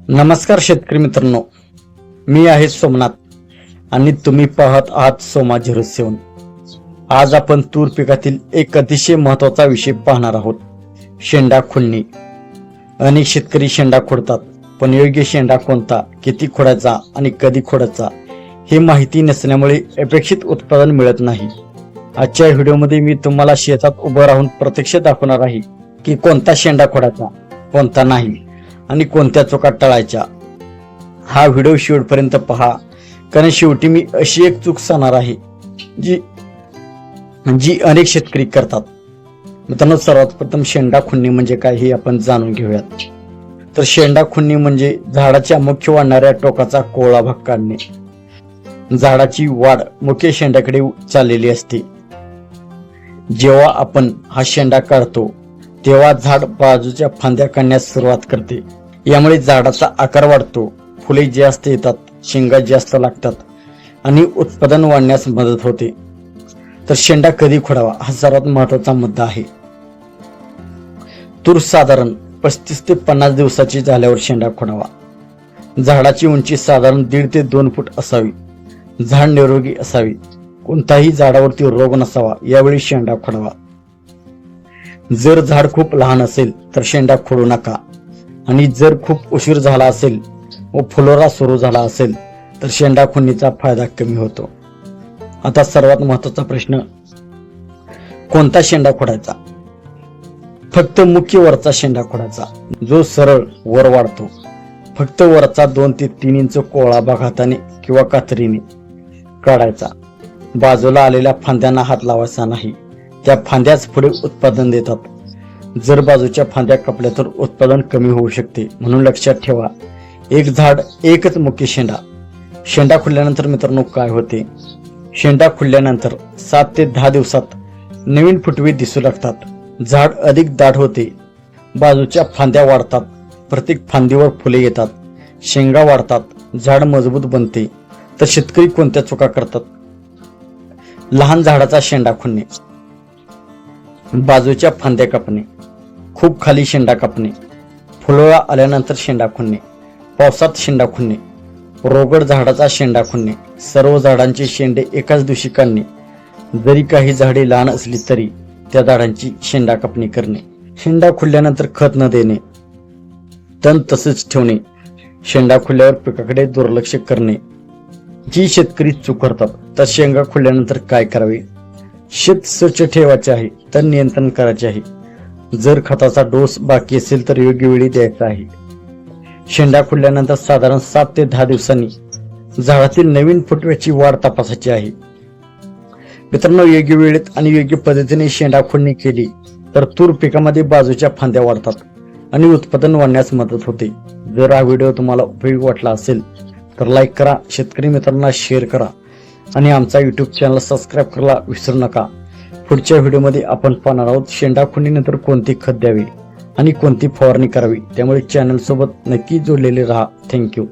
नमस्कार शेतकरी मित्रांनो, मी आहे सोमनाथ आणि तुम्ही पाहत आहात सोमा 07। आज आपण तूर पिकातील एक अतिशय महत्त्वाचा विषय पाहणार आहोत, शेंडा खुडणी। अनेक शेतकरी शेंडा खोडतात, पण योग्य शेंडा कोणता, किती खोडायचा आणि कधी खोडायचा हे माहिती नसल्यामुळे अपेक्षित उत्पादन मिळत नाही। आजच्या व्हिडिओमध्ये मी तुम्हाला शेतात उभं राहून प्रत्यक्ष दाखवणार आहे की कोणता शेंडा खोडायचा, कोणता नाही आणि कोणत्या चुका टाळायच्या। हा व्हिडिओ शेवटपर्यंत पहा, कारण शेवटी मी अशी एक चूक सांगणार आहे जी अनेक शेतकरी करतात। मित्रांनो, सर्वात प्रथम शेंडा खुडणी म्हणजे काय हे आपण जाणून घेऊयात। तर शेंडा खुडणी म्हणजे झाडाच्या मुख्य वाढणाऱ्या टोकाचा कोवळा भाग काढणे। झाडाची वाढ मुख्य शेंड्याकडे चाललेली असते। जेव्हा आपण हा शेंडा काढतो तेव्हा झाड बाजूच्या फांद्या काढण्यास सुरुवात करते। यामुळे झाडाचा आकार वाढतो, फुले जास्त येतात, शेंगा जास्त लागतात आणि उत्पादन वाढण्यास मदत होते। तर शेंडा कधी खोडावा हा सर्वात महत्त्वाचा मुद्दा आहे। तूर साधारण 35 ते 50 दिवसाची झाल्यावर शेंडा खोडावा। झाडाची उंची साधारण 1.5 ते 2 फूट असावी। झाड निरोगी असावी, कोणताही झाडावरती रोग नसावा यावेळी शेंडा खोडावा। जर झाड खूप लहान असेल तर शेंडा खोडू नका, आणि जर खूप उशीर झाला असेल व फुलोरा सुरू झाला असेल तर शेंडा खुडणीचा फायदा कमी होतो। आता सर्वात महत्त्वाचा प्रश्न, कोणता शेंडा खोडायचा? फक्त मुख्य वरचा शेंडा खोडायचा, जो सरळ वर वाढतो। फक्त वरचा 2 ते 3 इंच कोवळा भाग हाताने किंवा कात्रीने काढायचा। बाजूला आलेल्या फांद्यांना हात लावायचा नाही, त्या फांद्याच पुढे उत्पादन देतात। जर बाजूच्या फांद्या कापल्या तर उत्पादन कमी होऊ शकते, म्हणून लक्षात ठेवा, एक झाड एकच मुख्य शेंडा। शेंडा खुडल्यानंतर मित्रांनो काय होते? शेंडा खुडल्यानंतर 7 ते 10 दिवसात नवीन फुटवे दिसू लागतात। झाड अधिक दाट होते, बाजूच्या फांद्या वाढतात, प्रत्येक फांदीवर फुले येतात, शेंगा वाढतात, झाड मजबूत बनते। तर शेतकरी कोणत्या चुका करतात? लहान झाडाचा शेंडा खुडणे, बाजूच्या फांद्या कापणे, खूप खाली शेंडा कापणे, फुलोरा आल्यानंतर शेंडा खुडणे, पावसात शेंडा खुडणे, रोगड झाडाचा शेंडा खुडणे, सर्व झाडांचे शेंडे एकाच दिवशी काढणे, जरी काही झाडे लहान असली तरी त्या झाडांची शेंडा कापणी करणे, शेंडा खुडल्यानंतर खत न देणे, तण तसेच ठेवणे, शेंडा खुडल्यावर पिकाकडे दुर्लक्ष करणे, जी शेतकरी चूक करतात। तर शेंगा खुडल्यानंतर काय करावे? शेत स्वच्छ ठेवायचे आहे, तर नियंत्रण करायचे आहे। जर खताचा डोस बाकी असेल तर योग्य वेळी द्यायचा आहे। शेंडा खुडल्यानंतर साधारण 7 ते 10 दिवसांनी झाडातील नवीन फुटव्याची वाढ तपासायची आहे। मित्रांनो, योग्य वेळेत आणि योग्य पद्धतीने शेंडा खुडणी केली तर तूर पिकामध्ये बाजूच्या फांद्या वाढतात आणि उत्पादन वाढण्यास मदत होते। जर हा व्हिडिओ तुम्हाला उपयोगी वाटला असेल तर लाईक करा, शेतकरी मित्रांना शेअर करा आणि आमचा YouTube चॅनल सबस्क्राईब करायला विसरू नका। पुढच्या व्हिडिओमध्ये आपण पाहणार आहोत शेंडा खुडणीनंतर कोणते खत द्यावे आणि कोणती फवारणी करावी, त्यामुळे चॅनल सोबत नक्की जोडलेले राहा। थँक्यू।